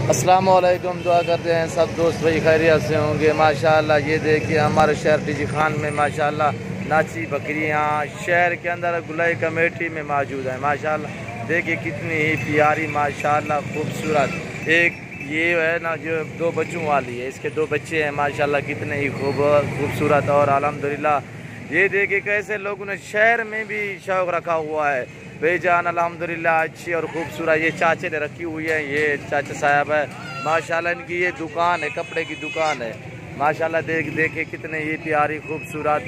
अस्सलाम वालेकुम। दुआ करते हैं सब दोस्त भाई खैरियत से होंगे। माशाअल्लाह ये देखिए हमारे शहर टीजी खान में माशाअल्लाह नाची बकरियाँ शहर के अंदर गुलाई कमेटी में मौजूद है। माशाअल्लाह देखिए कितनी ही प्यारी माशाअल्लाह खूबसूरत। एक ये है ना जो 2 बच्चों वाली है, इसके 2 बच्चे हैं माशाअल्लाह कितने ही खूबसूरत। और अल्हम्दुलिल्लाह ये देखिए कैसे लोगों ने शहर में भी शौक़ रखा हुआ है बेजान। अल्हम्दुलिल्लाह अच्छी और खूबसूरत ये चाचे ने रखी हुई है। ये चाचा साहब है माशाल्लाह, इनकी ये दुकान है, कपड़े की दुकान है माशाल्लाह। देखे कितने ये प्यारी खूबसूरत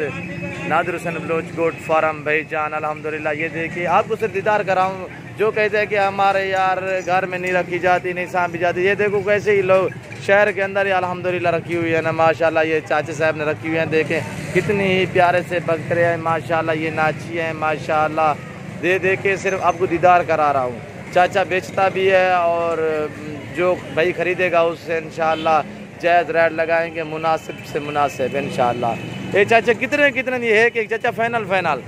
नादिर हुसैन बलोच गोट फार्म भाईजान। अल्हम्दुलिल्लाह ये देखिए आपको सिर्फ दीदार कराऊँ जो कहते हैं कि हमारे यार घर में नहीं रखी जाती, नहीं सांभी जाती। ये देखो कैसे ही लोग शहर के अंदर ही अल्हम्दुलिल्लाह रखी हुई है ना माशाल्लाह। ये चाचे साहब ने रखी हुई है, देखें कितनी ही प्यारे से बकरे हैं माशाल्लाह। ये नाची हैं माशाल्लाह। दे के सिर्फ आपको दीदार करा रहा हूँ। चाचा बेचता भी है और जो भाई ख़रीदेगा उससे इंशाअल्लाह जायज़ रेट लगाएंगे, मुनासिब से मुनासिब इंशाअल्लाह। ये चाचा कितने ये है कि चाचा फाइनल 55,000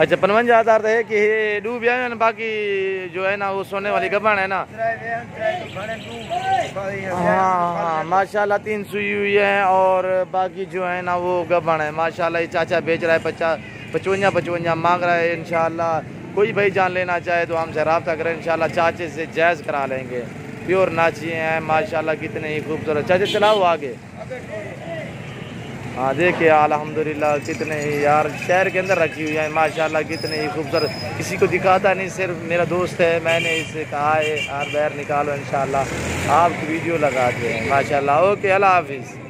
अच्छा 55,000 है कि ये डूब है ना। बाकी जो है ना वो सोने वाली गबन है ना। हाँ माशाल्लाह 3 सुई हुई है और बाकी जो है ना वो गबन है माशाल्लाह। ये चाचा बेच रहा है 55 मांग रहा है। इंशाल्लाह कोई भाई जान लेना चाहे तो हमसे रब्ता करें इंशाल्लाह, चाचे से जायज़ करा लेंगे। प्योर नाची हैं माशाल्लाह कितने ही खूबसूरत। चाचा चलाओ आगे। हाँ देखिए अल्हम्दुलिल्लाह कितने ही यार शहर के अंदर रखी हुई है माशाल्लाह कितने ही खूबसूरत। किसी को दिखाता नहीं, सिर्फ मेरा दोस्त है, मैंने इससे कहा है यार बाहर निकालो इंशाल्लाह आपकी वीडियो लगाते हैं माशाल्लाह। ओके अल्लाह हाफिज़।